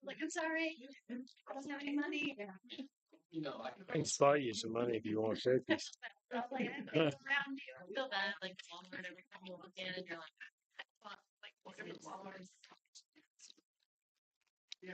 Like, I'm sorry, I don't have any money. Yeah. I can spot you some money if you want cookies. I was like, I have people around you. I feel bad, like Walmart every time you walk in and you're like, fuck, like, what are Walmart? Yeah.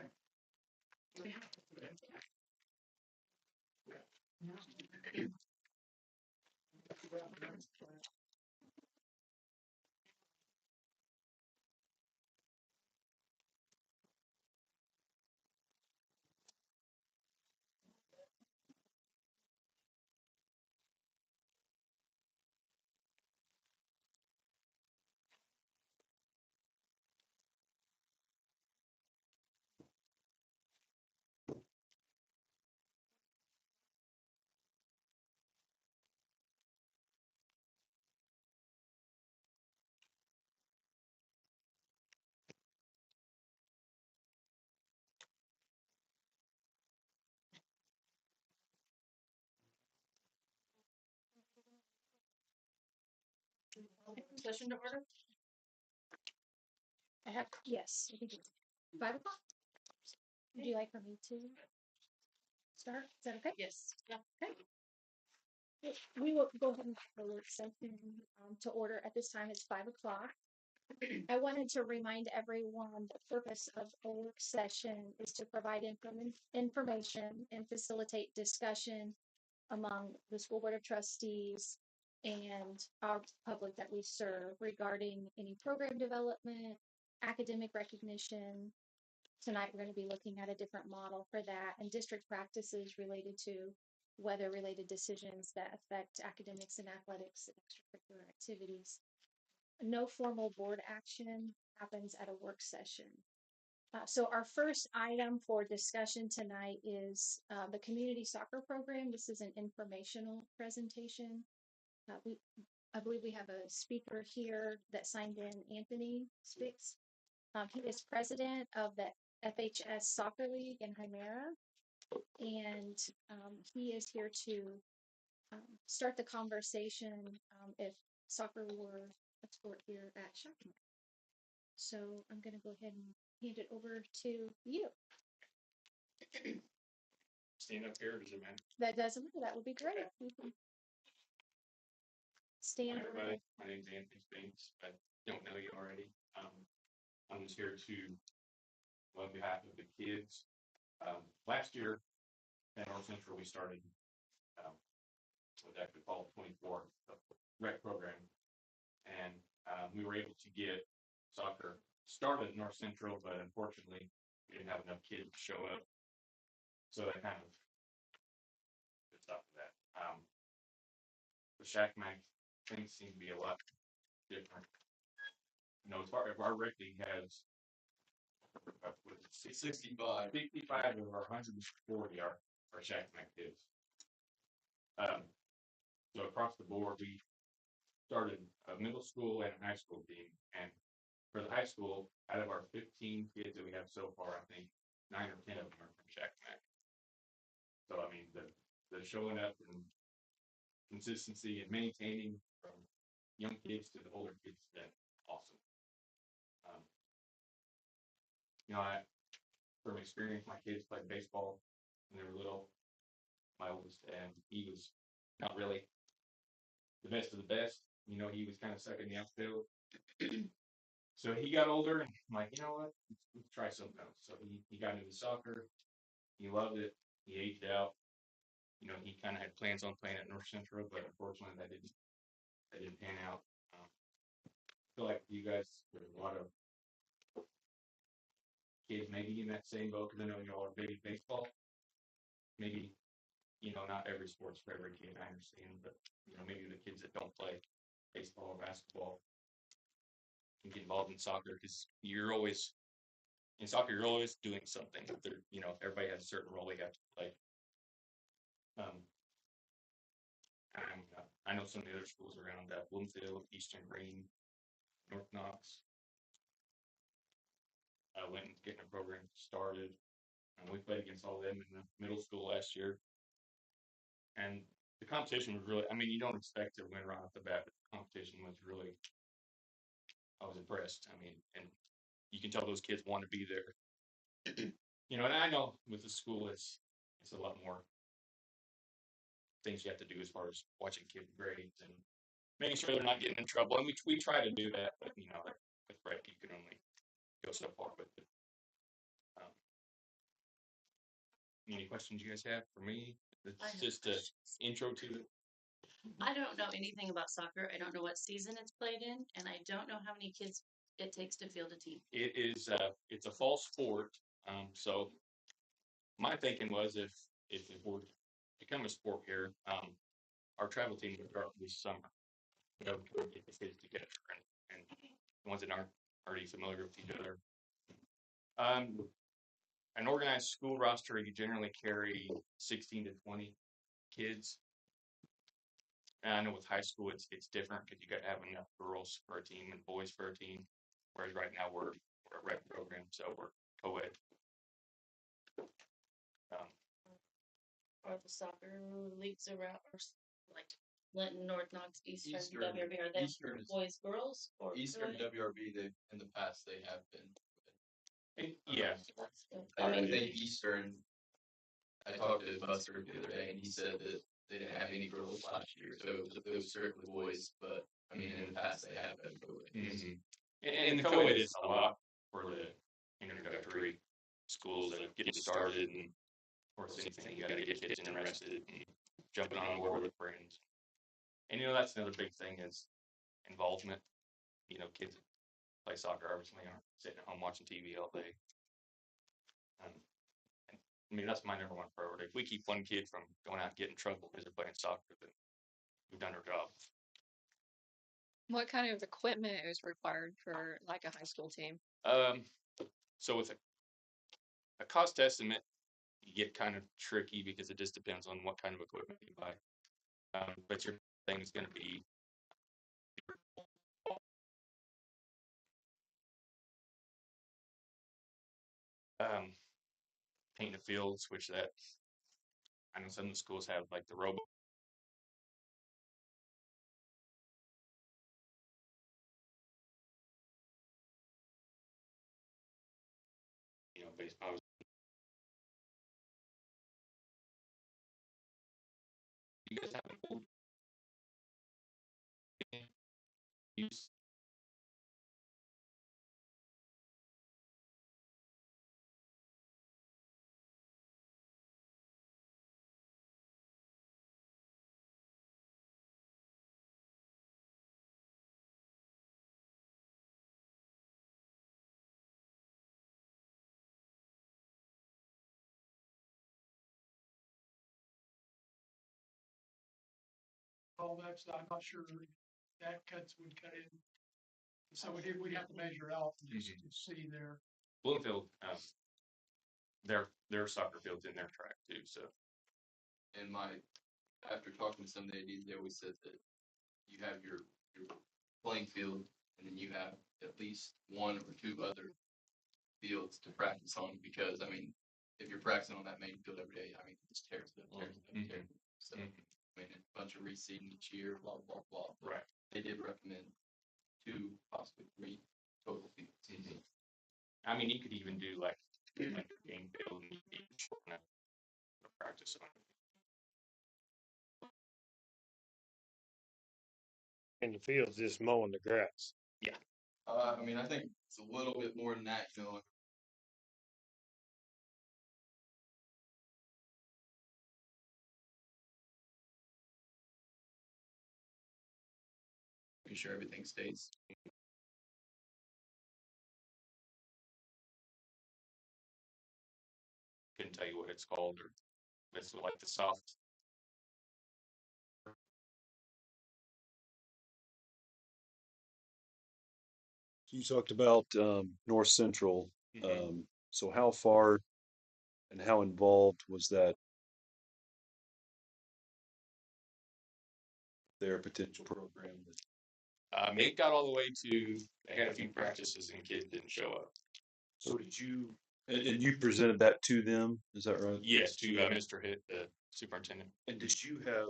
Session to order? I have, yes, I think it's 5 o'clock. Would you like for me to start? Is that okay? Yes. Yeah. Okay. We will go ahead and have the work session to order at this time. It's 5 o'clock. I wanted to remind everyone the purpose of a work session is to provide information and facilitate discussion among the school board of trustees and our public that we serve regarding any program development, academic recognition. Tonight, we're going to be looking at a different model for that and district practices related to weather related decisions that affect academics and athletics and extracurricular activities. No formal board action happens at a work session. So our first item for discussion tonight is the community soccer program. This is an informational presentation. I believe we have a speaker here that signed in, Anthony Spix. He is president of the FHS Soccer League in Hymera, and he is here to start the conversation if soccer were a sport here at Shackman. So I'm going to go ahead and hand it over to you. Stand up here, does it matter? That doesn't matter. That would be great. You can stand. Hi, everybody. My name's Anthony Spinks. I don't know you already. I'm just here to, on behalf of the kids. Last year at North Central, we started what's actually called 24 rec program, and we were able to get soccer started at North Central, but unfortunately, we didn't have enough kids to show up, so that kind of stopped that. The Shack Mac things seem to be a lot different. As far as our rec league has 65 of our 140 are Shack Mac kids. So across the board, we started a middle school and a high school team. And for the high school, out of our 15 kids that we have so far, I think 9 or 10 of them are from Shack Mac. So, I mean, the showing up and consistency and maintaining from young kids to the older kids has been awesome. From experience, my kids played baseball when they were little. My oldest, and he was not really the best of the best. He was kind of stuck in the outfield. So he got older, and I'm like, you know what? Let's try something else. So he got into soccer. He loved it. He aged out. He kind of had plans on playing at North Central, but unfortunately, that didn't pan out. I feel like you guys, there's a lot of kids maybe in that same boat because I know y'all are big baseball. Maybe not every sport's for every kid. I understand, but maybe the kids that don't play baseball or basketball can get involved in soccer because you're always in soccer. You're always doing something. Everybody has a certain role they have to play. I know some of the other schools around Bloomfield, Eastern Green, North Knox. I went and getting a program started, and we played against all of them in the middle school last year. And the competition was really, I mean, you don't expect to win right off the bat, but the competition was really, I was impressed. I mean, and you can tell those kids want to be there. You know, and I know with the school, it's a lot more things you have to do as far as watching kid grades and making sure they're not getting in trouble. And we try to do that, but you know, with Brett, you can only go so far with it. Um, any questions you guys have for me? I It's have just a intro to it. I don't know anything about soccer. I don't know what season it's played in, and I don't know how many kids it takes to field a team. It is it's a fall sport. So my thinking was if it were to become a sport here, our travel team would start this summer. You know, we would get the kids together and the ones that aren't already familiar with each other. An organized school roster, you generally carry 16 to 20 kids. And I know with high school it's different because you got to have enough girls for a team and boys for a team. Whereas right now we're a rec program, so we're co-ed. Um, Are the soccer leagues around, like Linton, North Knox, Eastern, Eastern- WRB? Are they Eastern is- boys, girls, or Eastern co-ed? WRB, they in the past they have been. yeah, That's good. I think Eastern. I talked to Buster the other day, and he said that they didn't have any girls last year, so it was strictly boys. But I mean, in the past they have been co-ed. and the co-ed is a lot for the introductory schools that get started, and of course anything you got to get kids interested and jumping on board with friends. And you know that's another big thing is involvement. You know, kids that play soccer obviously aren't sitting at home watching TV all day. And, I mean that's my number one priority. If we keep one kid from going out and getting in trouble because they're playing soccer, then we've done our job. What kind of equipment is required for like a high school team? So with a cost estimate, you get kind of tricky because it just depends on what kind of equipment you buy. But your thing is going to be paint the fields, which that I know some of the schools have like the robot. You know, baseball. You guys have an old use? All that's, I'm not sure that cuts would cut in. So we'd have to measure out and just to see there. Bloomfield, their soccer field's in their track too. So And after talking to some of the ADs, they always said that you have your playing field, and then you have at least one or two other fields to practice on. Because I mean, if you're practicing on that main field every day, I mean, it just tears it up, tears it up, Mhm. tears it up. So I mean, a bunch of reseeding each year, blah blah blah. right. They did recommend 2, possibly 3 total fields. I mean, you could even do like a game field and you can shorten it for practice on. In the fields, just mowing the grass. I mean, I think it's a little bit more than that, you know. Making sure everything stays. Couldn't tell you what it's called or it's like the soft. You talked about North Central. So how far and how involved was that their potential program? It got all the way to they had a few practices and kids didn't show up. So did you and you presented that to them? Is that right? Yes, to Mr. Hitt, the superintendent. And did you have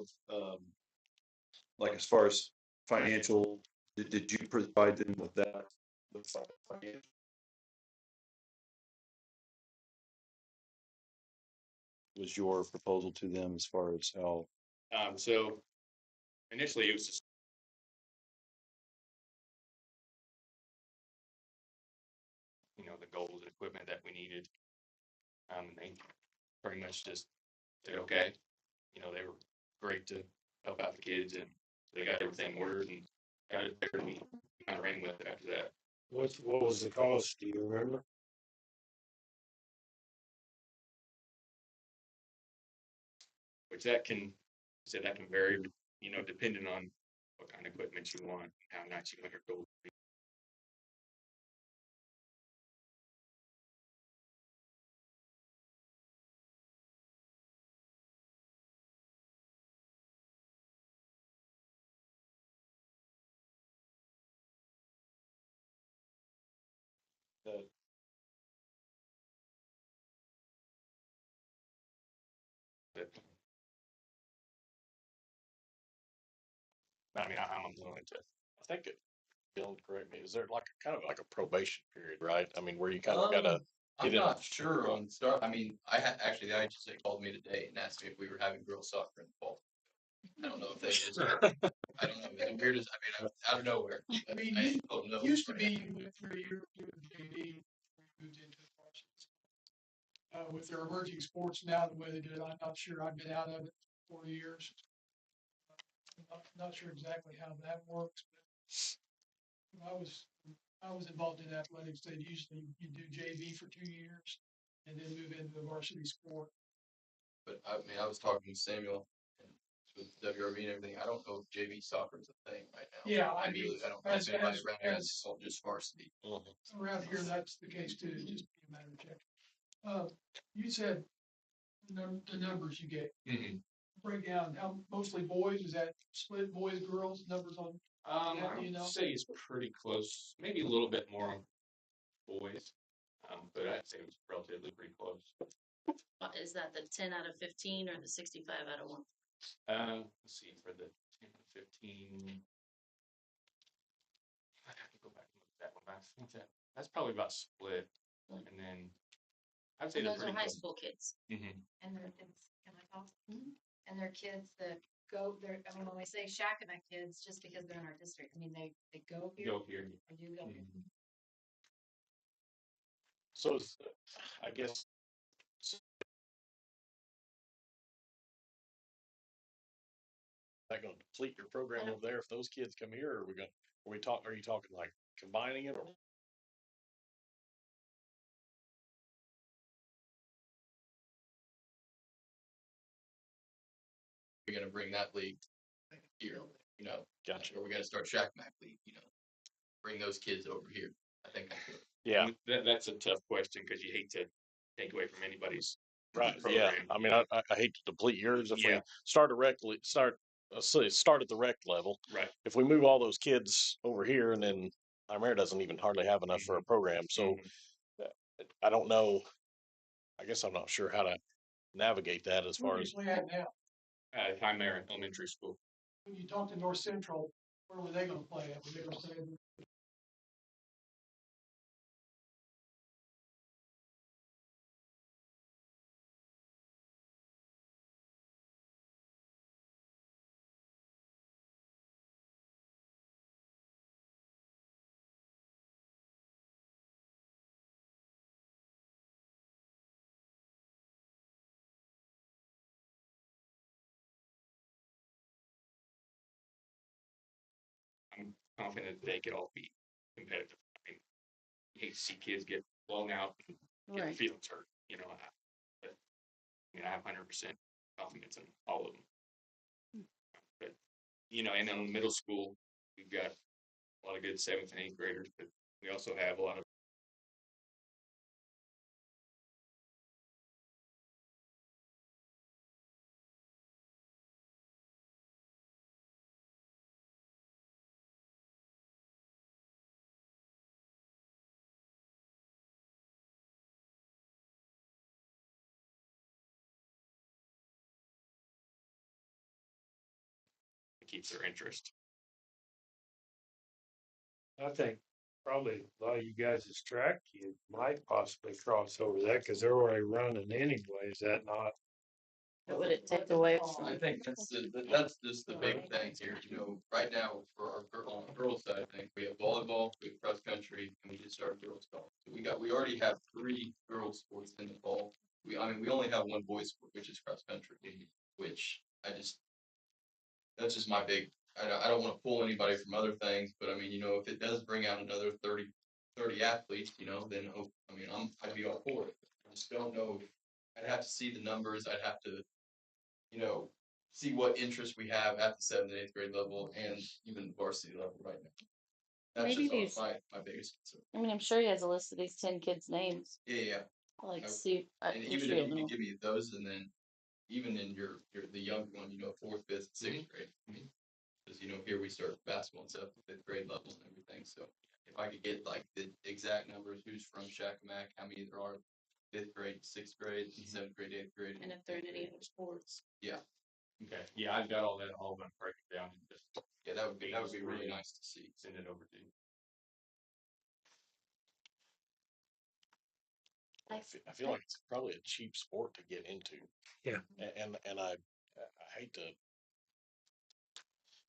like as far as financial? Did you provide them with that? With financial? was your proposal to them as far as how? So initially it was just the goals and equipment that we needed. And they pretty much just said, okay, they were great to help out the kids and they got everything ordered and got it there and we kind of ran with it after that. What was the cost? Do you remember? Which that can vary, depending on what kind of equipment you want, how nice you want your goals to be. The But, I mean, I'm willing to. I think it, Bill, correct me, is there like a kind of like a probation period, right? I mean, where you kind of gotta I'm get in. not sure on start. I mean, actually the IHSA called me today and asked me if we were having girls soccer in the fall. I don't know if they just. I don't know. The weirdest. I mean, out of nowhere. I mean, I told them no. Used to be you went through your JV, moved into the varsity. With their emerging sports now, the way they do it, I'm not sure. I've been out of it 4 years. Not sure exactly how that works, but I was involved in athletics. They usually you do JV for 2 years and then move into the varsity sport. But I mean, I was talking to Samuel and with WRV and everything. I don't know if JV soccer is a thing right now. Yeah, I I mean, I don't know as- if anybody as- around here as- has all just varsity. Around here, that's the case too. It's just a matter of check. You said the numbers you get. Mm-hmm. Break down how mostly boys. Is that split boys, girls? Numbers on. Yeah, I would say it's pretty close, maybe a little bit more on boys, but I'd say it's relatively pretty close. Is that the 10 out of 15 or the 65 out of 1? Let's see, for the 10 to 15, I'd have to go back and look at that one. I think that's probably about split, and then I'd say And they're those are pretty high close. school kids. Mm-hmm. And their kids, can I talk? And their kids that go there, I mean, when we say Shakopee kids, just because they're in our district, I mean, they go here. Go here. Or do go here. Mhm. So it's, I guess. That gonna deplete your program over there if those kids come here, or are you talking like combining it or? We're gonna bring that league here. Gotcha. Or we gotta start Shackmack League. Bring those kids over here. I think that's good. Yeah, That's a tough question because you hate to take away from anybody's right, yeah, program. I mean, I hate to deplete yours if we Yeah. start at the rec level. Right. If we move all those kids over here and then our mayor doesn't even hardly have enough for a program, so I don't know. I guess I'm not sure how to navigate that as Where far do as. you play at now? Time there in elementary school. When you talk to North Central, where were they going to play at? Were they going to stay in I'm confident they could all be competitive. I mean, you hate to see kids get blown out and get their Right. feelings hurt, but I have 100% confidence in all of them. But, and then in middle school, we've got a lot of good 7th and 8th graders, but we also have a lot of that keeps their interest. I think probably a lot of you guys' track kids might possibly cross over that because they're already running anyway. Is that not? But would it take away from? I think that's just the big thing here, you know, right now for our on the girls side, I think we have volleyball, we have cross country, and we just started girls golf. So we already have 3 girls sports in the fall. I mean, we only have 1 boys sport, which is cross country, which that's just my big, I don't wanna pull anybody from other things, but I mean, you know, if it does bring out another 30 athletes, you know, then I'd be all for it. I just don't know, I'd have to see the numbers, I'd have to, you know, see what interest we have at the 7th and 8th grade level and even varsity level right now. That's Maybe just these- my biggest concern. I mean, I'm sure he has a list of these 10 kids' names. Yeah, Like, I- see, and even if you could give me those, and then even in your the young one, you know, 4th, 5th, 6th grade. Because you know, here we start basketball and stuff at 5th grade level and everything. So if I could get like the exact numbers, who's from Shakamak, how many there are, 5th grade, 6th grade, 7th grade, 8th grade, and if they're in any other sports. yeah, Okay, yeah, I've got all that, all gonna break it down and just yeah, that would be really nice to see. send it over to you. I feel like it's probably a cheap sport to get into. Yeah. And I hate to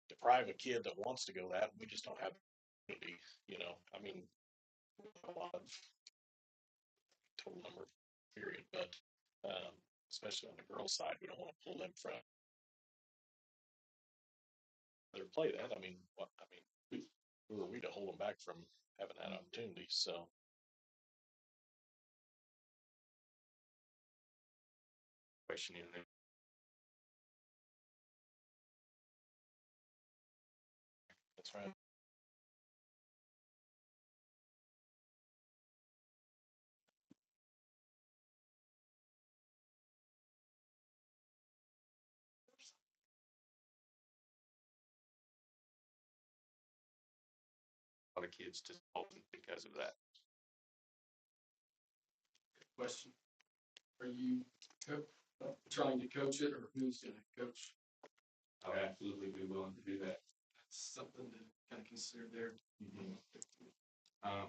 deprive a kid that wants to go that, we just don't have the ability, you know, I mean, a lot of total number period, but, especially on the girls' side, we don't wanna pull them from their play that, I mean, who are we to hold them back from having that opportunity, so. Question in there. That's right. A lot of kids just open because of that. Question. Are you trying to coach it, or who's gonna coach? I would absolutely be willing to do that. That's something to kind of consider there. I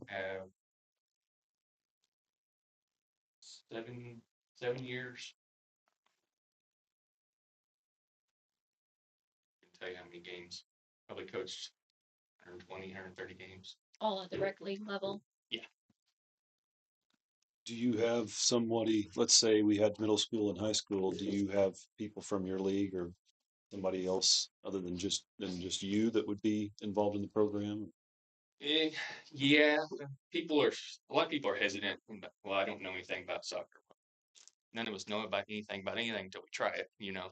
have 7 years. I can tell you how many games. Probably coached 120, 130 games. All at the rec league level. Do you have somebody, let's say we had middle school and high school, do you have people from your league or somebody else other than just you that would be involved in the program? Yeah, a lot of people are hesitant. Well, I don't know anything about soccer. None of us know about anything until we try it, you know.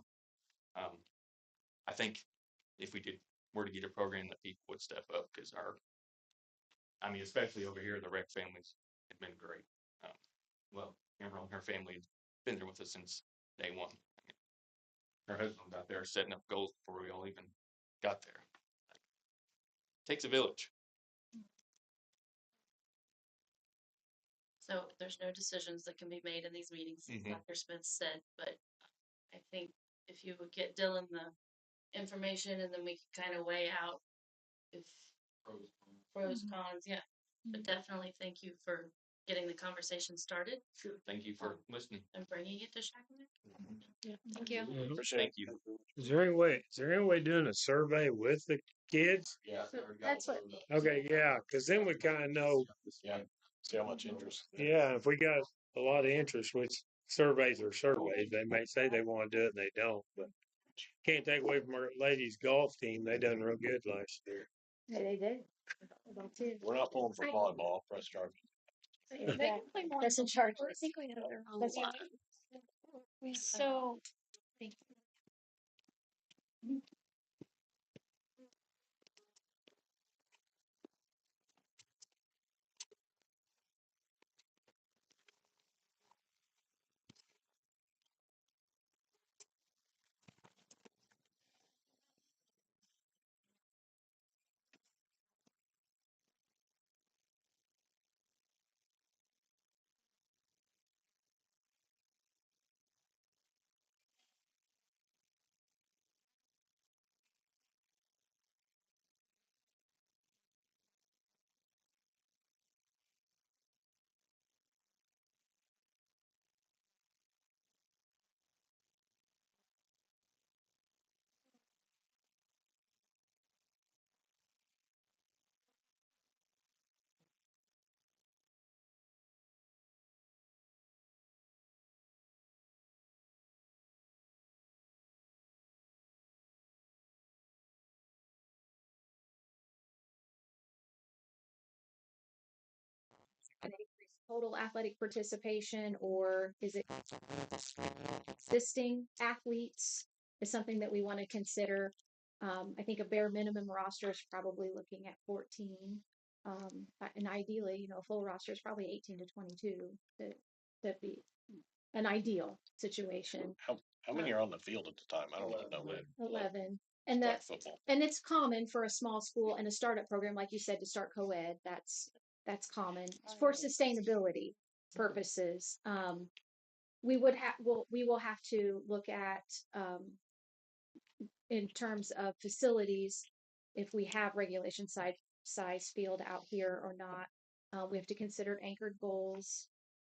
I think if we were to get a program that people would step up, because especially over here, the rec families have been great. Well, Emerald and her family has been there with us since day one. Her husband's out there setting up goals before we all even got there. Takes a village. So there's no decisions that can be made in these meetings, as Mhm. Dr. Smith said, but I think if you would get Dylan the information and then we can kind of weigh out if pros, cons, yeah. But definitely thank you for getting the conversation started Sure. Thank you for listening. and bringing it to Shakamak. Thank you. Appreciate Thank you. Is there any way doing a survey with the kids? Yeah, So that's what- Okay, yeah, cause then we kinda know, Yeah, see how much interest. yeah, if we got a lot of interest, which surveys are surveys, they may say they wanna do it and they don't, but can't take away from our ladies golf team, they done real good last year. Yeah, they did. About two. We're not pulling for volleyball, press charge. They can play more. That's in charge. I think we know their whole That's lot. So total athletic participation, or is it existing athletes is something that we want to consider. I think a bare minimum roster is probably looking at 14. And ideally, a full roster is probably 18 to 22. That'd be an ideal situation. How many are on the field at the time? I don't even know that. 11. And Flag that's football. and it's common for a small school and a startup program, like you said, to start co-ed. That's common for sustainability purposes. We will have to look at in terms of facilities if we have regulation size field out here or not. We have to consider anchored goals.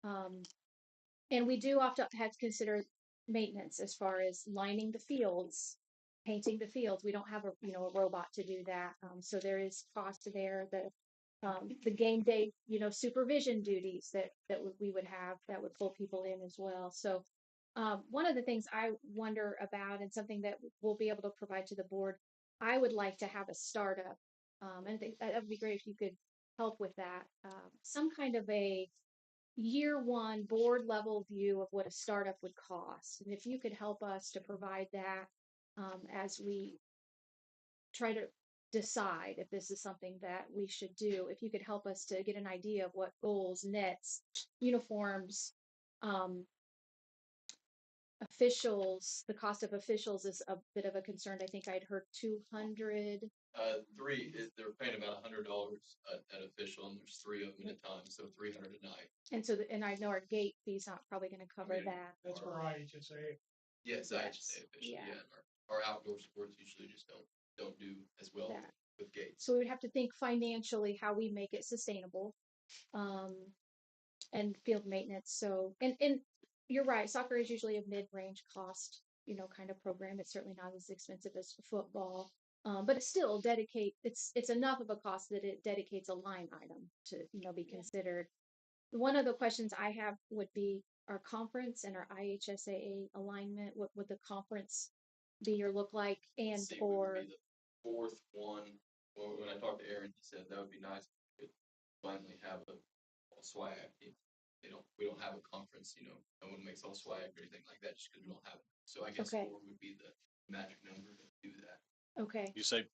And we do often have to consider maintenance as far as lining the fields, painting the fields. We don't have a robot to do that. So there is cost there. The game day, supervision duties that we would have that would pull people in as well. So one of the things I wonder about, and something that we'll be able to provide to the board, I would like to have a startup, and I think that would be great if you could help with that. Some kind of a year one board level view of what a startup would cost, and if you could help us to provide that as we try to decide if this is something that we should do, if you could help us to get an idea of what goals, nets, uniforms, officials, the cost of officials is a bit of a concern. I think I'd heard 200. They're paying about $100 an official, and there's 3 of them at a time, so 300 a night. And so, and I know our gate fee's not probably going to cover Yeah. that. That's for IHSA. Yes, I just say official, Yeah. yeah. And our outdoor sports usually just don't do as well That. with gates. So we would have to think financially how we make it sustainable, and field maintenance. So, and you're right, soccer is usually a mid-range cost, kind of program. It's certainly not as expensive as football, but it's still it's enough of a cost that it dedicates a line item to, be considered. One of the questions I have would be our conference and our IHSAA alignment. What would the conference be or look like? And See, we would be the 4th one. Well, when I talked to Aaron, he said that would be nice if we could finally have a SWAG. We don't have a conference, no one makes all SWAG or anything like that just because we don't have it. So I guess Okay. 4 would be the magic number to do that. Okay, You say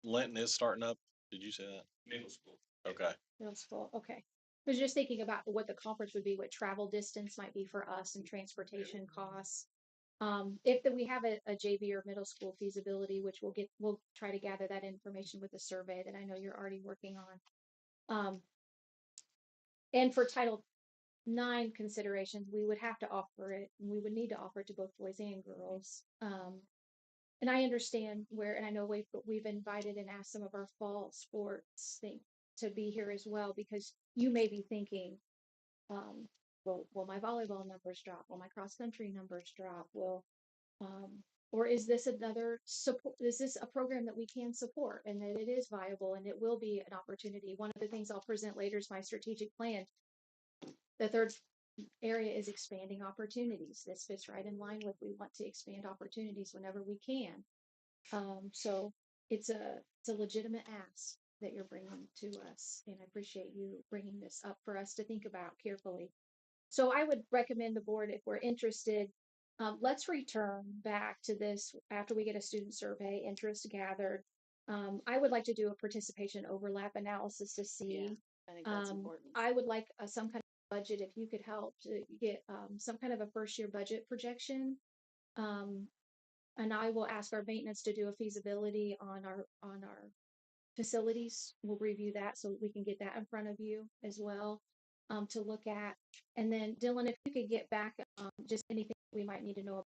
Linton is starting up? Did you say that? Middle school. Okay. that's full. Okay. I was just thinking about what the conference would be, what travel distance might be for us and transportation costs. If we have a JV or middle school feasibility, which we'll try to gather that information with the survey that I know you're already working on. And for Title IX considerations, we would have to offer it, and we would need to offer it to both boys and girls. And I understand and I know we've invited and asked some of our fall sports to be here as well, because you may be thinking, will my volleyball numbers drop? Will my cross country numbers drop? Or is this another support? Is this a program that we can support and that it is viable and it will be an opportunity? One of the things I'll present later is my strategic plan. The third area is expanding opportunities. This fits right in line with, we want to expand opportunities whenever we can. So it's a legitimate ask that you're bringing to us, and I appreciate you bringing this up for us to think about carefully. So I would recommend the board, if we're interested, let's return back to this after we get a student survey, interest gathered. I would like to do a participation overlap analysis to see. I think that's important. I would like some kind of budget, if you could help to get some kind of a first year budget projection. And I will ask our maintenance to do a feasibility on our facilities. We'll review that so we can get that in front of you as well, to look at. And then Dylan, if you could get back just anything we might need to know about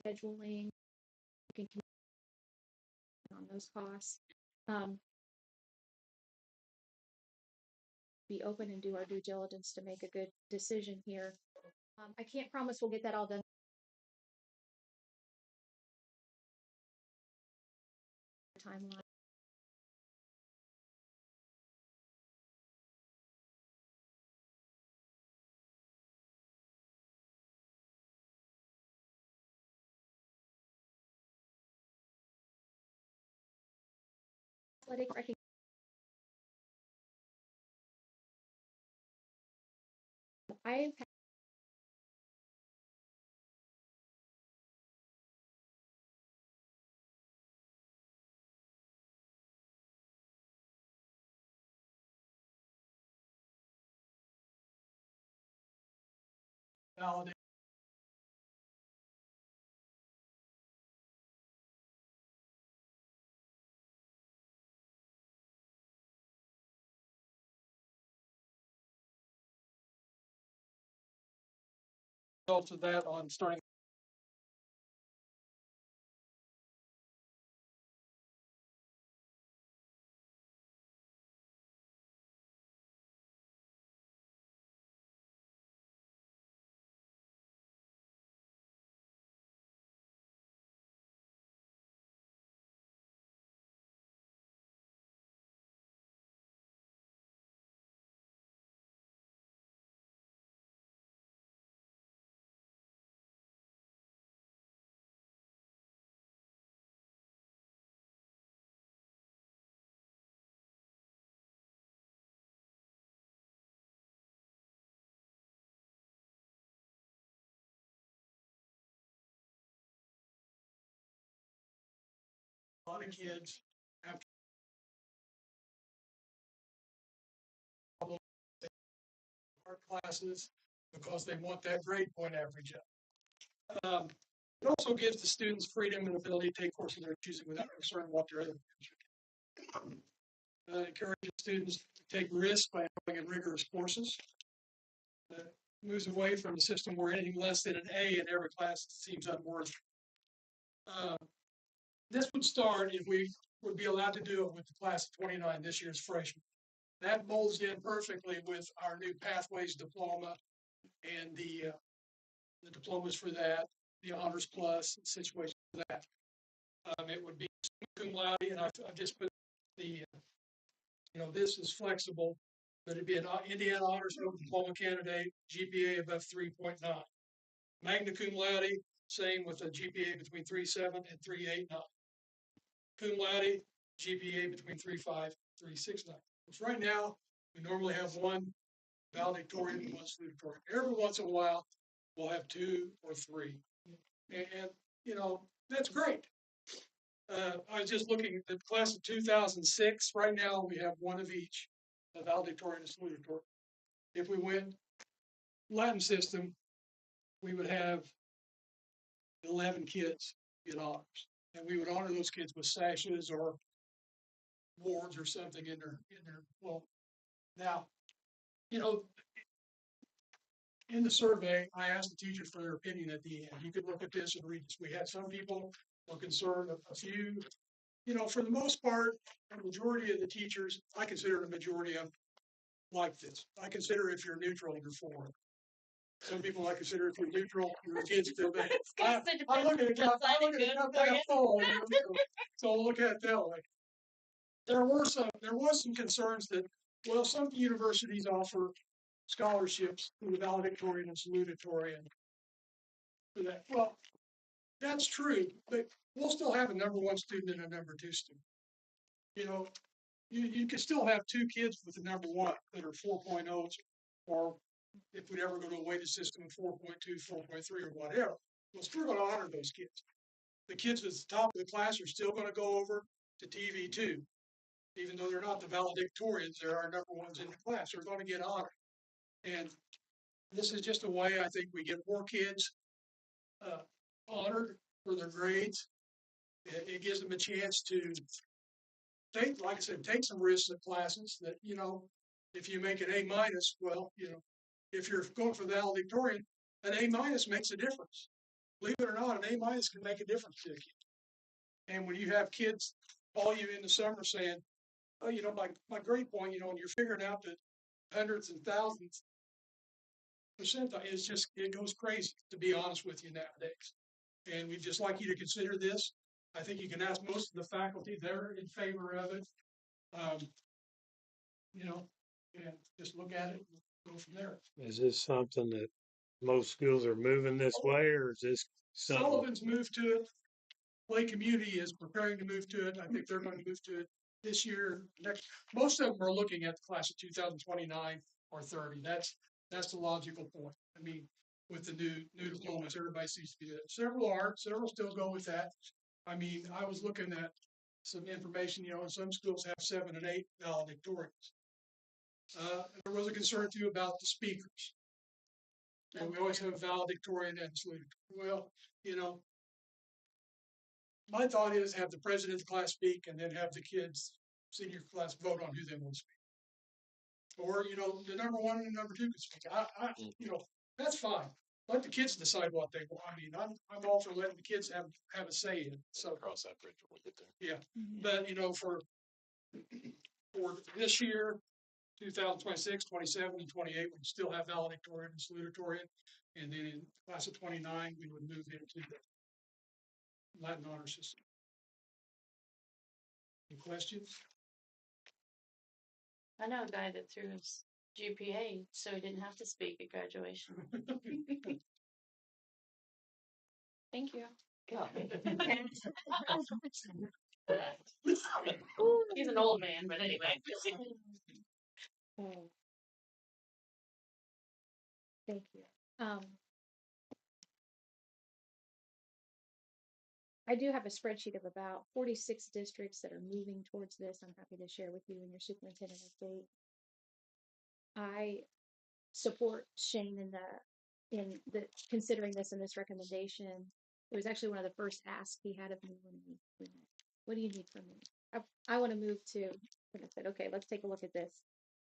scheduling, we can communicate on those costs. Be open and do our due diligence to make a good decision here. I can't promise we'll get that all done. Timeline. Athletic recognition. I've validate. Results of that on starting. A lot of kids have trouble with art classes because they want that grade point average up. It also gives the students freedom and ability to take courses they're choosing without concern what their other encourages students to take risks by having rigorous courses. Moves away from the system where anything less than an A in every class seems unworthy. This would start if we would be allowed to do it with the class of 29 this year's freshmen. That molds in perfectly with our new Pathways diploma and the diplomas for that, the Honors Plus situation for that. It would be cum laude, and I've just put the, this is flexible, but it'd be an Indiana Honors Diploma candidate, GPA above 3.9. Magna cum laude, same with a GPA between 3.7 and 3.89. Cum laude, GPA between 3.5 and 3.69. So right now, we normally have one valedictorian and one salutatorian. Every once in a while, we'll have two or three. And that's great. I was just looking at the class of 2006. Right now, we have one of each, a valedictorian and salutatorian. If we went Latin system, we would have 11 kids get honors. And we would honor those kids with sashes or awards or something in their well. Now, in the survey, I asked the teachers for their opinion at the end. You could look at this and read this. We had some people were concerned, a few, for the most part, the majority of the teachers, I consider the majority of like this. I consider if you're neutral, you're for it. Some people I consider if you're neutral, your kids do that. I look at it, so look at it that way. There was some concerns that, well, some universities offer scholarships to the valedictorian and salutatorian for that. Well, that's true, but we'll still have a number one student and a number two student. You can still have two kids with a number one that are 4.0s, or if we ever go to a weighted system, 4.2, 4.3, or whatever, we're still going to honor those kids. The kids at the top of the class are still going to go over to TV2. Even though they're not the valedictorians, they're our number ones in the class. They're going to get honored. And this is just a way I think we get more kids honored for their grades. It gives them a chance to take, like I said, take some risks in classes that, if you make an A minus, well, if you're going for the valedictorian, an A minus makes a difference. Believe it or not, an A minus can make a difference to a kid. And when you have kids call you in the summer saying, oh, my grade point, and you're figuring out that hundreds and thousands percentile, it goes crazy, to be honest with you nowadays. And we'd just like you to consider this. I think you can ask most of the faculty, they're in favor of it. And just look at it and go from there. Is this something that most schools are moving this way, or is this something? Sullivan's moved to it. Clay Community is preparing to move to it. I think they're going to move to it this year. Next, most of them are looking at the class of 2029 or 30. That's the logical point. I mean, with the new diplomas, everybody seems to do it. Several aren't, several still go with that. I mean, I was looking at some information, some schools have 7 and 8 valedictorians. There was a concern too about the speakers. We always have a valedictorian and salutatorian. Well, my thought is have the president of the class speak and then have the kids, senior class, vote on who they want to speak. Or, the number 1 and the number 2 can speak. That's fine. Let the kids decide what they want. I mean, I'm all for letting the kids have a say in it. So Cross that bridge when we get there. yeah, but for this year, 2026, 27, and 28, we still have valedictorian and salutatorian, and then in class of 29, we would move into the Latin honor system. Any questions? I know a guy that threw his GPA so he didn't have to speak at graduation. Thank you. He's an old man, but anyway. Oh, thank you. I do have a spreadsheet of about 46 districts that are moving towards this. I'm happy to share with you in your superintendent update. I support Shane in the considering this in this recommendation. It was actually one of the first asks he had of me when we met. What do you need from me? I want to move to, and I said, okay, let's take a look at this.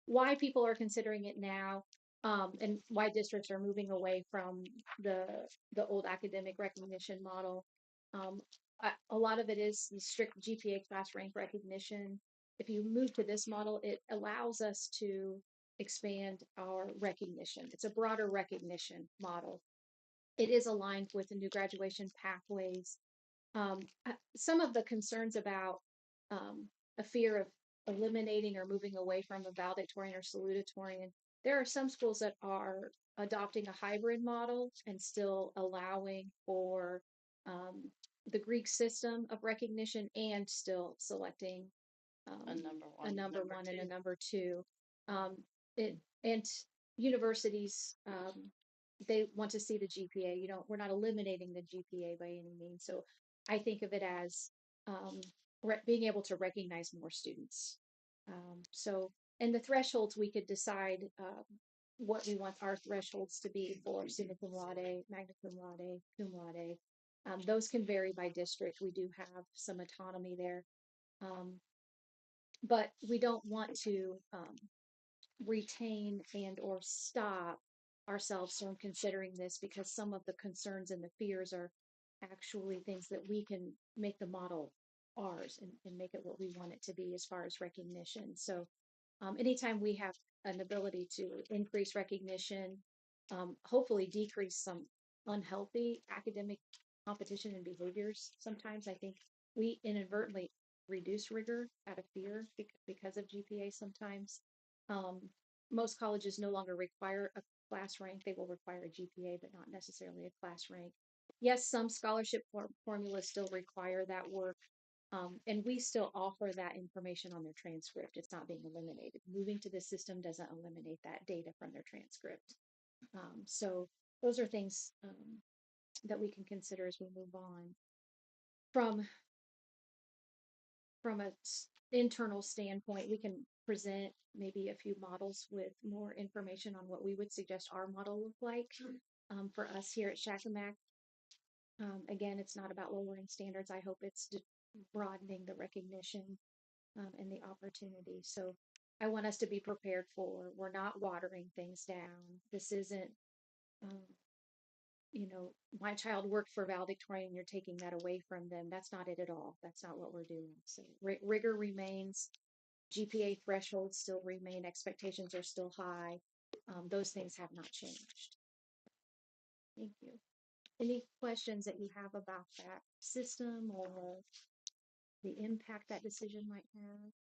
Why people are considering it now, and why districts are moving away from the old academic recognition model. A lot of it is the strict GPA class rank recognition. If you move to this model, it allows us to expand our recognition. It's a broader recognition model. It is aligned with the new graduation pathways. Some of the concerns about a fear of eliminating or moving away from a valedictorian or salutatorian, there are some schools that are adopting a hybrid model and still allowing for the Greek system of recognition and still selecting A number one. a number 1 and a number 2. And universities, they want to see the GPA. We're not eliminating the GPA by any means. So I think of it as being able to recognize more students. And the thresholds, we could decide what we want our thresholds to be for summa cum laude, magna cum laude, cum laude. Those can vary by district. We do have some autonomy there. But we don't want to retain and or stop ourselves from considering this, because some of the concerns and the fears are actually things that we can make the model ours and make it what we want it to be as far as recognition. So anytime we have an ability to increase recognition, hopefully decrease some unhealthy academic competition and behaviors, sometimes I think we inadvertently reduce rigor out of fear because of GPA sometimes. Most colleges no longer require a class rank. They will require a GPA, but not necessarily a class rank. Yes, some scholarship formulas still require that work, and we still offer that information on their transcript. It's not being eliminated. Moving to the system doesn't eliminate that data from their transcript. So those are things that we can consider as we move on. From a internal standpoint, we can present maybe a few models with more information on what we would suggest our model look like for us here at Shakamak. Again, it's not about lowering standards. I hope it's broadening the recognition and the opportunity. So I want us to be prepared for, we're not watering things down. This isn't, my child worked for valedictorian, you're taking that away from them. That's not it at all. That's not what we're doing. So rigor remains, GPA thresholds still remain, expectations are still high. Those things have not changed. Thank you. Any questions that you have about that system or the impact that decision might have?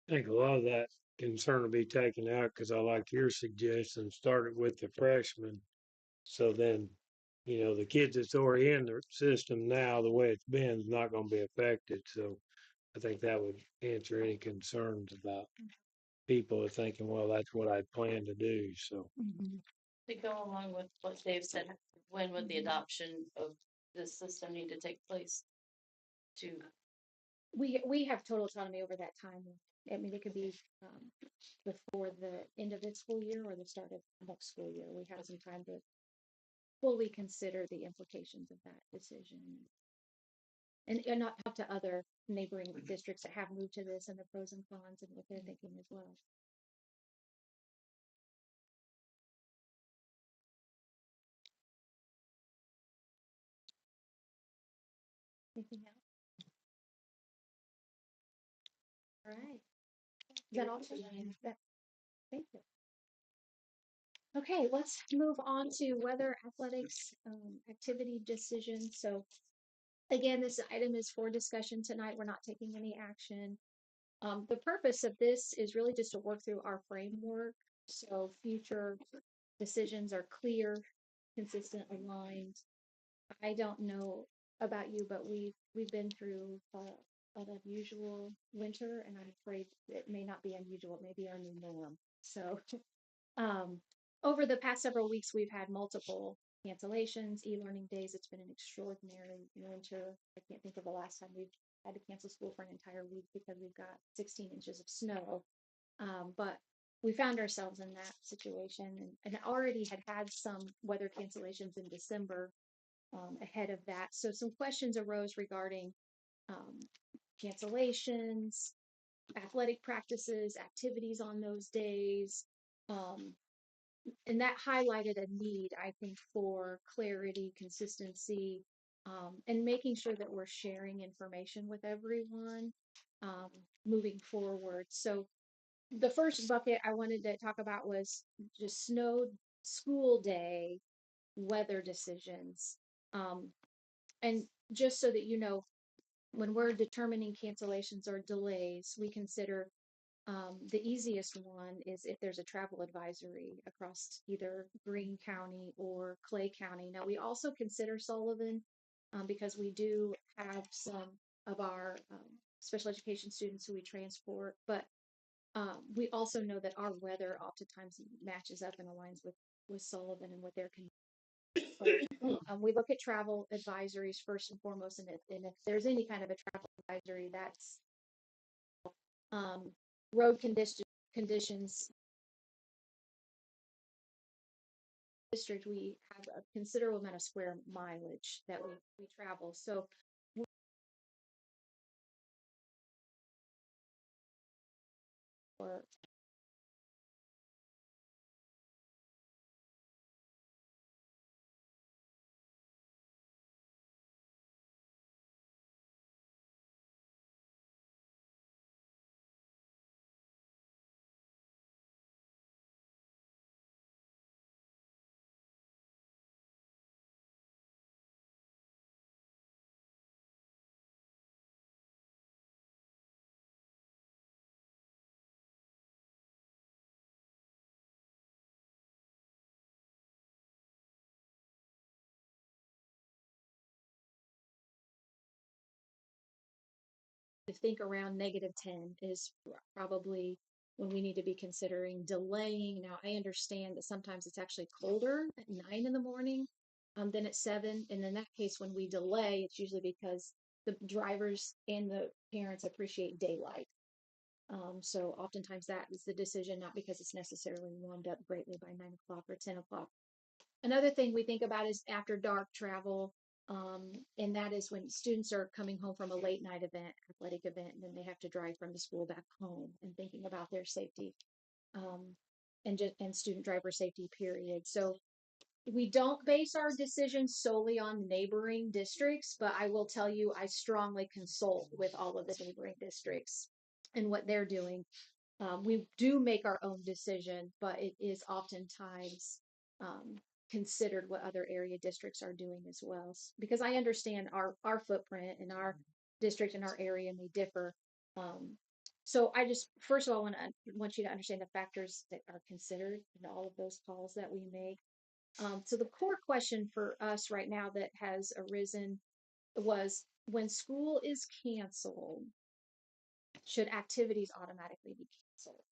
I think a lot of that concern will be taken out, because I like your suggestion, start it with the freshmen. So then, the kids that's already in the system now, the way it's been, is not going to be affected. So I think that would answer any concerns about people are thinking, well, that's what I plan to do. So To go along with what Dave said, when would the adoption of this system need to take place? To, We have total autonomy over that time. I mean, it could be before the end of this school year or the start of next school year. We have some time to fully consider the implications of that decision, and not talk to other neighboring districts that have moved to this and the pros and cons and what they're thinking as well. Anything else? All right. Is that all? Thank you. Okay, let's move on to weather athletics activity decisions. So again, this item is for discussion tonight. We're not taking any action. The purpose of this is really just to work through our framework so future decisions are clear, consistent, aligned. I don't know about you, but we've been through an unusual winter, and I'm afraid it may not be unusual. It may be our new norm. So, over the past several weeks, we've had multiple cancellations, e-learning days. It's been an extraordinary winter. I can't think of the last time we've had to cancel school for an entire week because we've got 16 inches of snow. But we found ourselves in that situation and already had some weather cancellations in December ahead of that. So some questions arose regarding cancellations, athletic practices, activities on those days. And that highlighted a need, I think, for clarity, consistency, and making sure that we're sharing information with everyone moving forward. So the first bucket I wanted to talk about was just snow school day weather decisions. And just so that you know, when we're determining cancellations or delays, we consider the easiest one is if there's a travel advisory across either Greene County or Clay County. Now, we also consider Sullivan because we do have some of our special education students who we transport, but we also know that our weather oftentimes matches up and aligns with Sullivan and what they're we look at travel advisories first and foremost, and if there's any kind of a travel advisory, that's road conditions. District, we have a considerable amount of square mileage that we travel. So or to think around -10 is probably when we need to be considering delaying. Now, I understand that sometimes it's actually colder at 9 in the morning than at 7. And in that case, when we delay, it's usually because the drivers and the parents appreciate daylight. So oftentimes that is the decision, not because it's necessarily warmed up greatly by 9 o'clock or 10 o'clock. Another thing we think about is after dark travel. And that is when students are coming home from a late night event, athletic event, and then they have to drive from the school back home and thinking about their safety and student driver safety period. So we don't base our decisions solely on neighboring districts, but I will tell you, I strongly consult with all of the neighboring districts and what they're doing. We do make our own decision, but it is oftentimes considered what other area districts are doing as well. Because I understand our footprint and our district and our area may differ. So I just first of all want you to understand the factors that are considered in all of those calls that we make. So the core question for us right now that has arisen was when school is canceled, should activities automatically be canceled?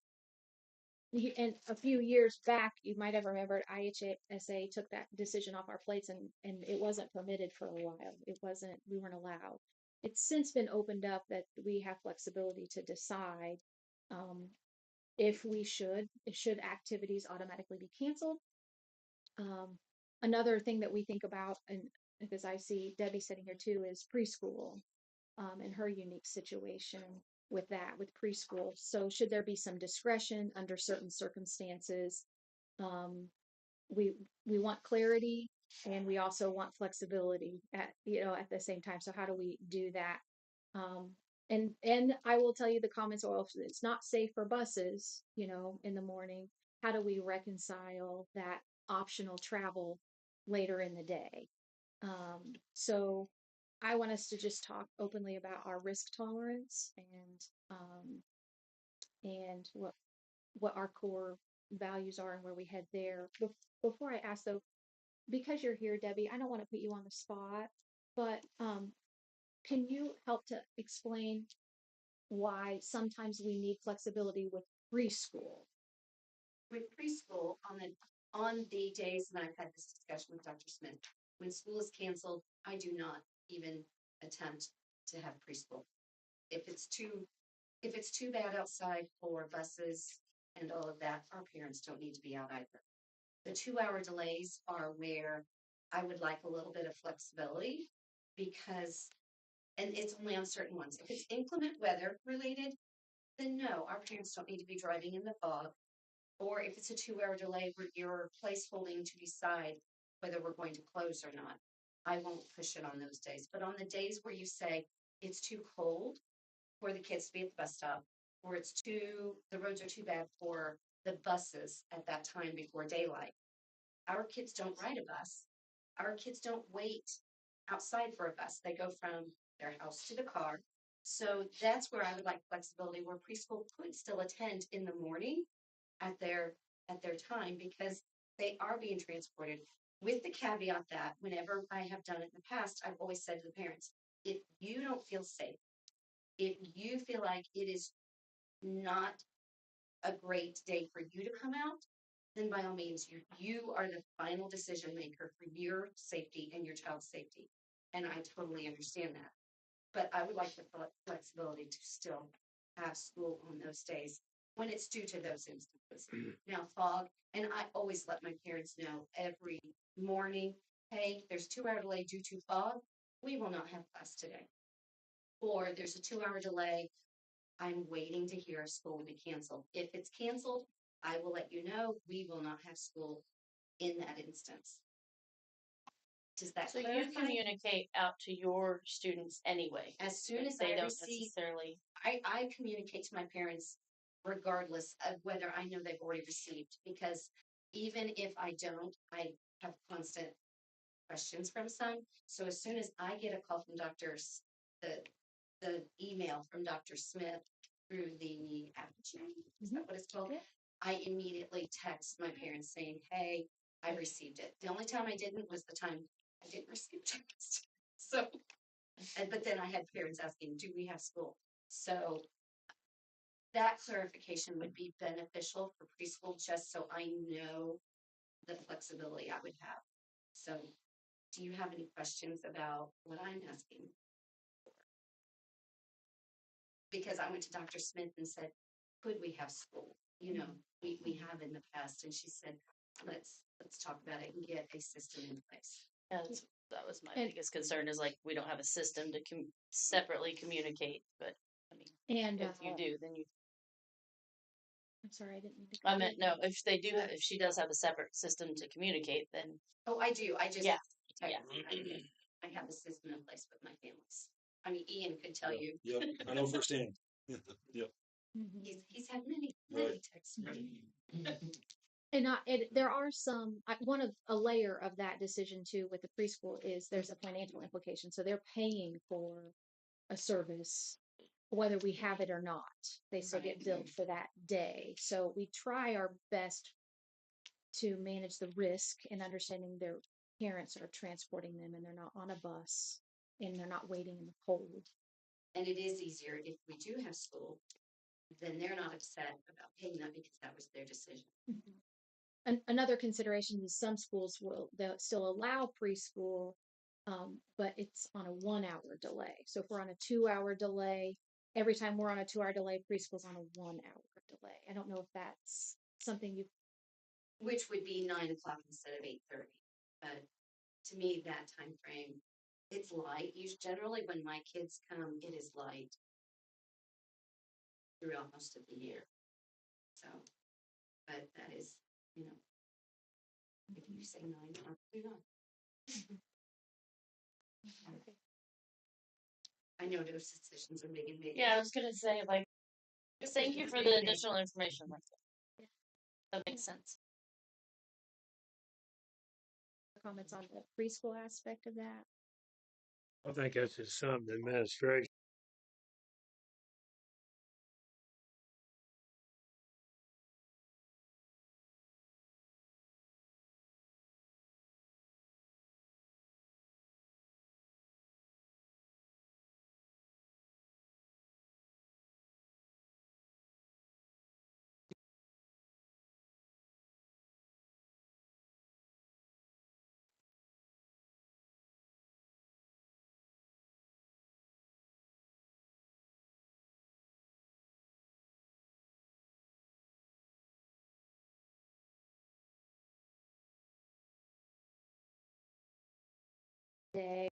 And a few years back, you might have remembered IHSA took that decision off our plates, and it wasn't permitted for a while. We weren't allowed. It's since been opened up that we have flexibility to decide um, if should activities automatically be canceled. Another thing that we think about, and because I see Debbie sitting here too, is preschool and her unique situation with preschool. So, should there be some discretion under certain circumstances? Um, we we want clarity, and we also want flexibility at the same time. So, how do we do that? Um, and I will tell you the comments. Well, if it's not safe for buses, in the morning. How do we reconcile that optional travel later in the day? So I want us to just talk openly about our risk tolerance and what our core values are and where we head there. Before I ask though, because you're here, Debbie, I don't want to put you on the spot, but can you help to explain why sometimes we need flexibility with preschool? With preschool, on the days, and I've had this discussion with Dr. Smith, when school is canceled, I do not even attempt to have preschool. If it's too bad outside for buses and all of that, our parents don't need to be out either. The 2 hour delays are where I would like a little bit of flexibility because, and it's only on certain ones. If it's inclement weather related, then no, our parents don't need to be driving in the fog. Or if it's a 2 hour delay where you're placeholding to decide whether we're going to close or not, I won't push it on those days. But on the days where you say it's too cold for the kids to be at the bus stop, or the roads are too bad for the buses at that time before daylight, our kids don't ride a bus. Our kids don't wait outside for a bus. They go from their house to the car. So that's where I would like flexibility, where preschool could still attend in the morning at their time because they are being transported, with the caveat that whenever I have done it in the past, I've always said to the parents, if you don't feel safe, if you feel like it is not a great day for you to come out, then by all means, you are the final decision maker for your safety and your child's safety. And I totally understand that. But I would like the flexibility to still have school on those days when it's due to those instances. Now, fog, and I always let my parents know every morning, hey, there's 2 hour delay due to fog. We will not have class today. Or there's a 2 hour delay. I'm waiting to hear if school will be canceled. If it's canceled, I will let you know. We will not have school in that instance. Does that So you clarify? communicate out to your students anyway. As soon as They I don't receive, necessarily. I communicate to my parents regardless of whether I know they've already received, because even if I don't, I have constant questions from some. So as soon as I get a call from the email from Dr. Smith through the application, is that what it's called? Yeah. I immediately text my parents saying, hey, I received it. The only time I didn't was the time I didn't receive text. So, but then I had parents asking, do we have school? So that clarification would be beneficial for preschool, just so I know the flexibility I would have. So do you have any questions about what I'm asking? Because I went to Dr. Smith and said, could we have school? We have in the past. And she said, let's talk about it and get a system in place. Yeah, that was my And- biggest concern is like, we don't have a system to separately communicate, but I mean, And if you do, then you, I'm sorry, I didn't mean to. I meant, no, if she does have a separate system to communicate, then Oh, I do. I just, Yeah. technically, I have a system in place with my families. I mean, Ian could tell you. Yep, I know firsthand. Yep. Mhm. He's had many Right. texts. And there are some, one of a layer of that decision too with the preschool is there's a financial implication. So they're paying for a service, whether we have it or not. They still get billed for that day. So we try our best to manage the risk and understanding their parents are transporting them and they're not on a bus and they're not waiting in the cold. And it is easier if we do have school then they're not upset about paying that because that was their decision. Another consideration is some schools they'll still allow preschool, but it's on a 1 hour delay. So if we're on a 2 hour delay, every time we're on a 2 hour delay, preschool's on a 1 hour delay. I don't know if that's something you. Which would be 9 o'clock instead of 8:30. But to me, that time frame, it's light. Generally, when my kids come, it is light throughout most of the year. So, but that is, if you say 9, I'll do 9. I know those decisions are big and big. Yeah, I was gonna say, like, thank you for the additional information. Like that makes sense. Comments on the preschool aspect of that? I think that's just something the administration. Day.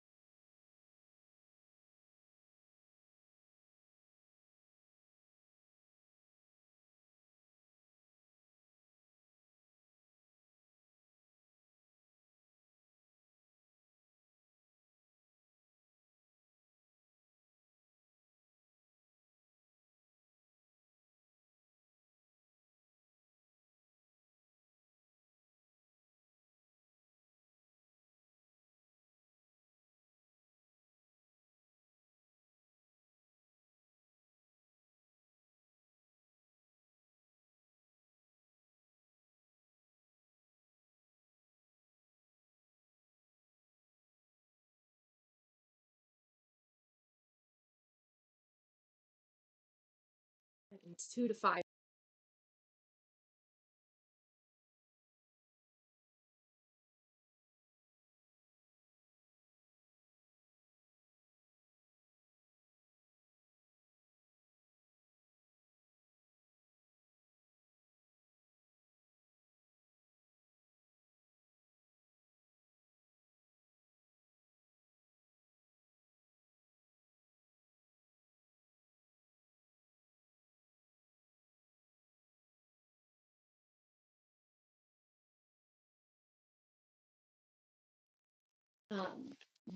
It's 2 to 5.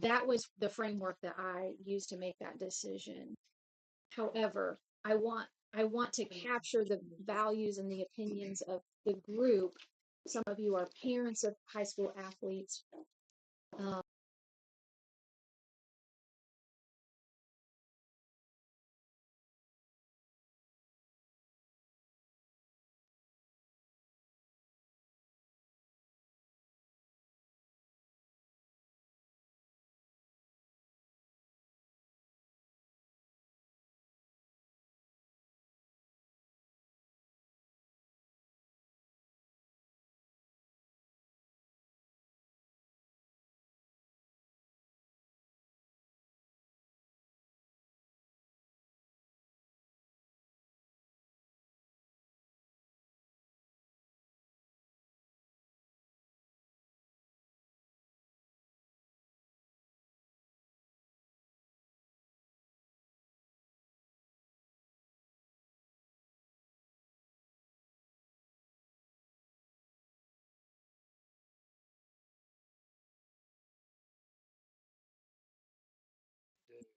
That was the framework that I used to make that decision. However, I want to capture the values and the opinions of the group. Some of you are parents of high school athletes.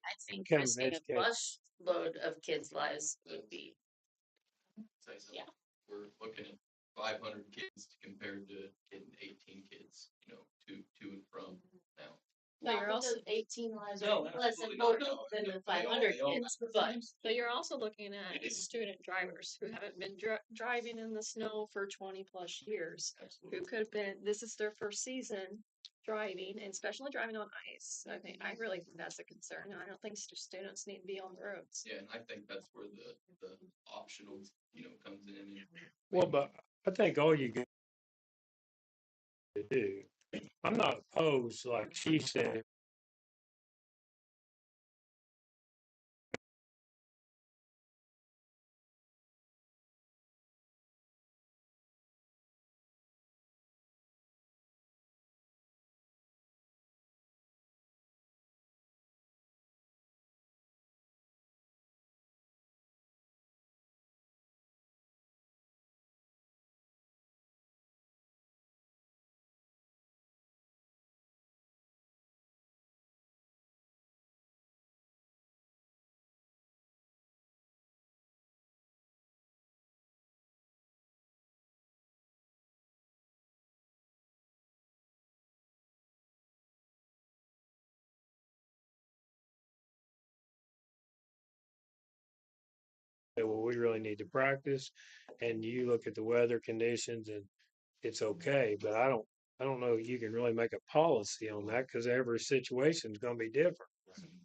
I think Kind of risking a educate. busload of kids' lives would be, Say so. yeah. We're looking at 500 kids compared to getting 18 kids, to and from now. So you're also 18 lives No, are less absolutely important not. than the They all- 500 they all kids, matter. but so you're also looking at student drivers who haven't been driving in the snow for 20 plus years, who could have been, this is their first season, driving, and especially driving on ice. I really think that's a concern. I don't think students need to be on the roads. Yeah, and I think that's where the optional, comes in. And Well, but I think all you got to do, I'm not opposed, like she said, well, we really need to practice, and you look at the weather conditions and it's okay. But I don't know you can really make a policy on that because every situation is going to be different.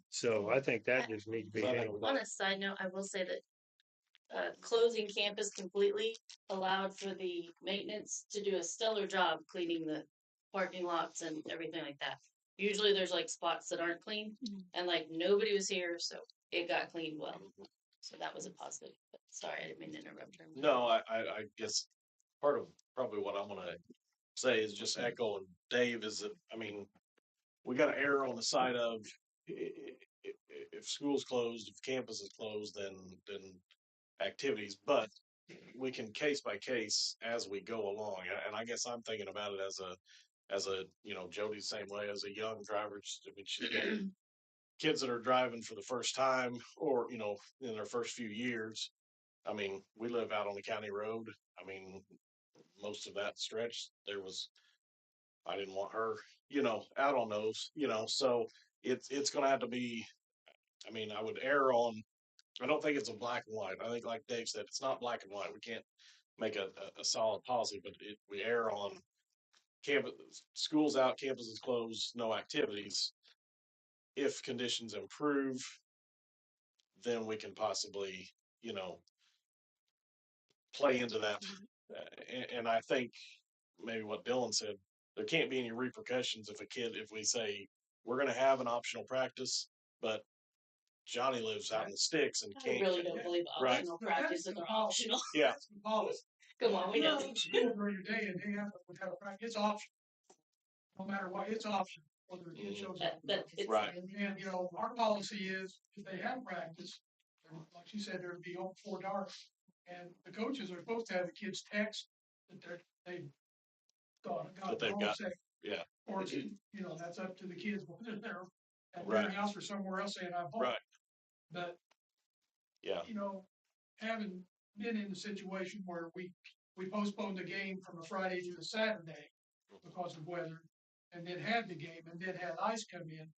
So I think that just needs to be handled. On a side note, I will say that closing campus completely allowed for the maintenance to do a stellar job cleaning the parking lots and everything like that. Usually there's like spots that aren't clean and like nobody was here, so it got cleaned well. So that was a positive. But sorry, I didn't mean to interrupt her. No, I guess part of probably what I'm gonna say is just echoing Dave is that, I mean, we gotta err on the side of if school's closed, if campus is closed, then activities, but we can case by case as we go along. And I guess I'm thinking about it as a, Jody's same way as a young driver. I mean, she's got kids that are driving for the first time or, in their first few years. I mean, we live out on the county road. I mean, most of that stretch I didn't want her, out on those, so it's going to have to be, I mean, I would err on, I don't think it's a black and white. I think like Dave said, it's not black and white. We can't make a solid policy, but we err on campus, schools out, campuses closed, no activities. If conditions improve, then we can possibly, play into that. And I think maybe what Dylan said, there can't be any repercussions if we say we're going to have an optional practice, but Johnny lives out in the sticks and I can't. really don't believe optional practices are optional. Yeah. Policy. Come on, we know. School during the day and day after would have a practice. It's optional. No matter what, it's optional. Whether the kid shows up. It's Right. And, our policy is if they have practice, like you said, there'd be open before dark. And the coaches are supposed to have the kids text that they've got That they've home got- safe. yeah. Or, that's up to the kids, whether they're at Right. their house or somewhere else saying I'm home. Right. But, Yeah. having been in the situation where we postponed the game from a Friday to a Saturday because of weather, and then had the game, and then had ice come in,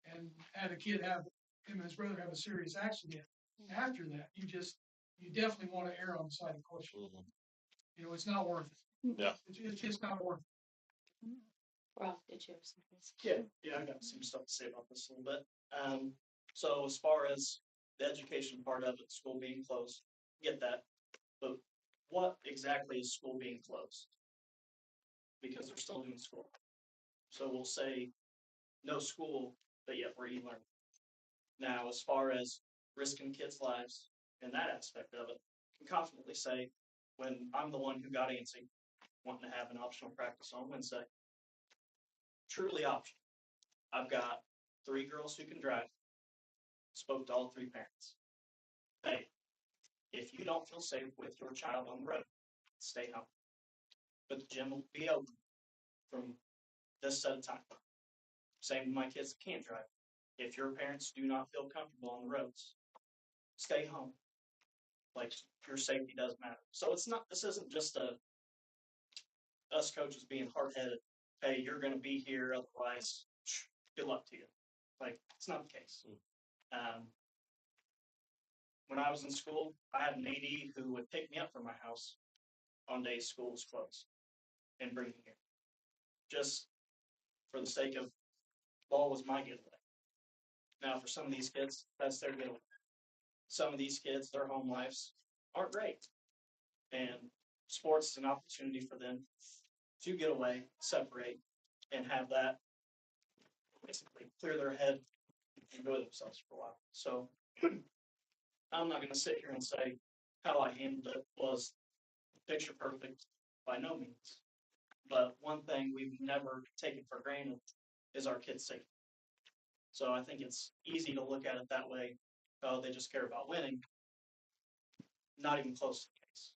and had a kid him and his brother have a serious accident. After that, you definitely want to err on the side of caution. Mhm. It's not worth it. Yeah. It's just not worth it. Rob, did you have something? Yeah, I got some stuff to say about this a little bit. So as far as the education part of it, school being closed, get that. But what exactly is school being closed? Because they're still doing school. So we'll say no school, but yet we're e-learning. Now, as far as risking kids' lives and that aspect of it, I can confidently say when I'm the one who got antsy, wanting to have an optional practice on Wednesday, truly optional. I've got 3 girls who can drive. Spoke to all 3 parents. Hey, if you don't feel safe with your child on the road, stay home. But the gym will be open from this set of time. Same with my kids that can't drive. If your parents do not feel comfortable on the roads, stay home. Like, your safety does matter. So this isn't just us coaches being hard-headed. Hey, you're going to be here, otherwise, good luck to you. Like, it's not the case. When I was in school, I had an AD who would pick me up from my house on days school was closed and bring me here. Just for the sake of ball was my getaway. Now, for some of these kids, that's their getaway. Some of these kids, their home lives aren't great. And sports is an opportunity for them to get away, separate, and have that basically clear their head and enjoy themselves for a while. So I'm not going to sit here and say how I handled it was picture perfect by no means. But one thing we've never taken for granted is our kids' safety. So I think it's easy to look at it that way. Oh, they just care about winning. Not even close to the case.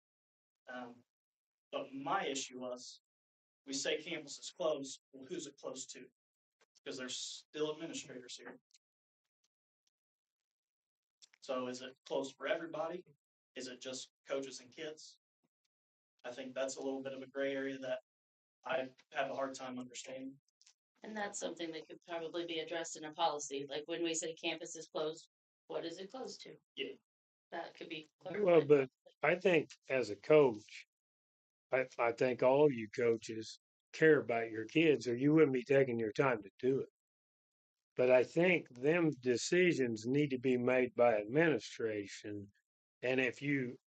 But my issue was, we say campus is closed. Well, who's it close to? Because there's still administrators here. So is it closed for everybody? Is it just coaches and kids? I think that's a little bit of a gray area that I have a hard time understanding. And that's something that could probably be addressed in a policy, like when we say campus is closed, what is it closed to? Yeah. That could be Well, clarified. but I think as a coach, I think all you coaches care about your kids, or you wouldn't be taking your time to do it. But I think them decisions need to be made by administration. And if you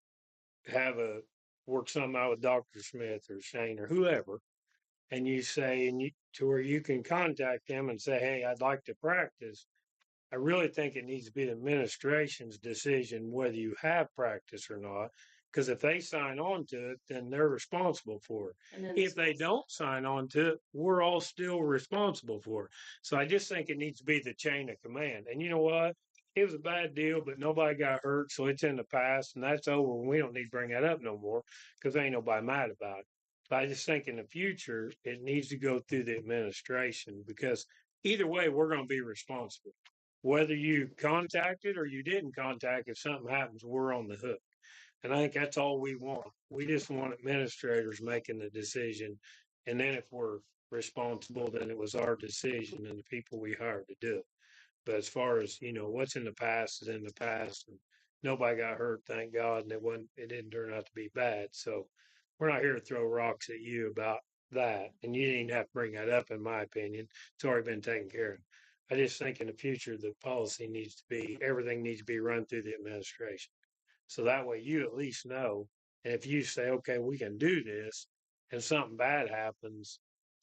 have work something out with Dr. Smith or Shane or whoever, and you say, to where you can contact them and say, hey, I'd like to practice. I really think it needs to be the administration's decision whether you have practice or not. Because if they sign on to it, then they're responsible for it. And then If they don't sign on to it, we're all still responsible for it. So I just think it needs to be the chain of command. And you know what? It was a bad deal, but nobody got hurt, so it's in the past, and that's over. We don't need to bring that up no more because ain't nobody mad about it. But I just think in the future, it needs to go through the administration because either way, we're going to be responsible. Whether you contacted or you didn't contact, if something happens, we're on the hook. And I think that's all we want. We just want administrators making the decision. And then if we're responsible, then it was our decision and the people we hired to do it. But as far as, what's in the past is in the past. And nobody got hurt, thank God, and it didn't turn out to be bad. So we're not here to throw rocks at you about that. And you didn't have to bring that up, in my opinion. It's already been taken care of. I just think in the future, the policy needs to be, everything needs to be run through the administration. So that way you at least know. And if you say, okay, we can do this, and something bad happens,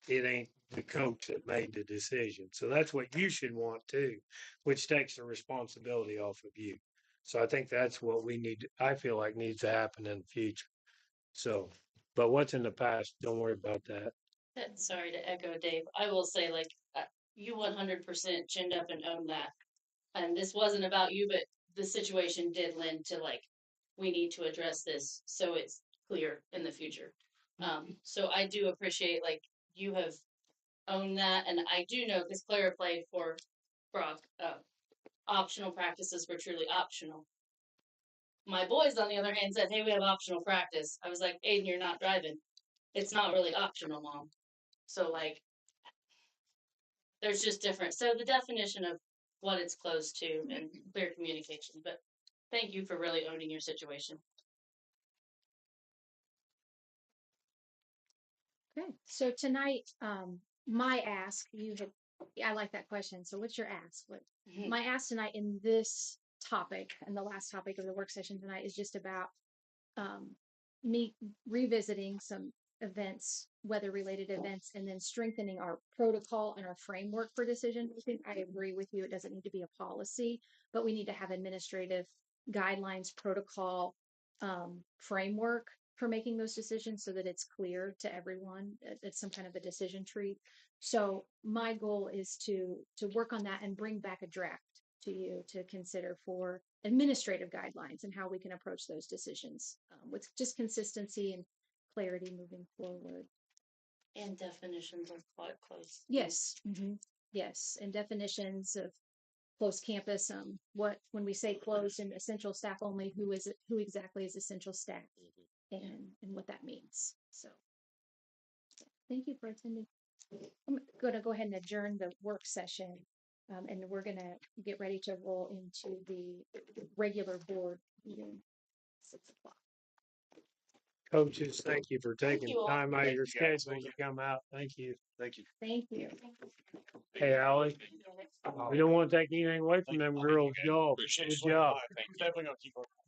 it ain't the coach that made the decision. So that's what you should want too, which takes the responsibility off of you. So I think that's what I feel like needs to happen in the future. So, but what's in the past, don't worry about that. Sorry to echo Dave. I will say, like, you 100% chinned up and owned that. And this wasn't about you, but the situation did lend to, like, we need to address this so it's clear in the future. So I do appreciate, like, you have owned that. And I do know, because Clara played for Brock, optional practices were truly optional. My boys, on the other hand, said, hey, we have optional practice. I was like, Aiden, you're not driving. It's not really optional, Mom. So, like, there's just different. So the definition of what it's close to and clear communication. But thank you for really owning your situation. Okay, so tonight, my ask, I like that question. So what's your ask? My ask tonight in this topic and the last topic of the work session tonight is just about me revisiting some events, weather related events, and then strengthening our protocol and our framework for decision making. I agree with you. It doesn't need to be a policy, but we need to have administrative guidelines, protocol, framework for making those decisions so that it's clear to everyone. It's some kind of a decision tree. So my goal is to work on that and bring back a draft to you to consider for administrative guidelines and how we can approach those decisions with just consistency and clarity moving forward. And definitions of what close. Yes. Mm-hmm. Yes. And definitions of closed campus. When we say closed and essential staff only, who exactly is essential staff and what that means. So thank you for attending. I'm going to go ahead and adjourn the work session. And we're going to get ready to roll into the regular board meeting, 6:00. Coaches, thank you for taking you all. time out of Thank your you, guys. schedule to come out. Thank you. Thank you. Thank you. Hey, Ally, we don't want to take anything away from them girls' golf. Appreciate Good it. job. We're definitely gonna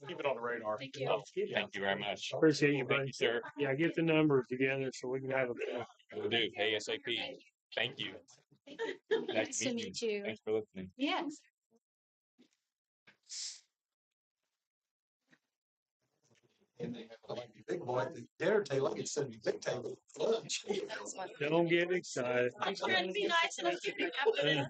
keep it on the radar. Thank you. Thank you very much. Appreciate you, Thank buddy. you, sir. Yeah, get the numbers together so we can have a. Will do. ASAP. Thank you. Nice to meet you. Thanks for listening. Yes. And they have like big boy at the dinner table, I could sit at the big table for lunch. Don't get excited. I'm trying to be nice and I'm keeping up with it.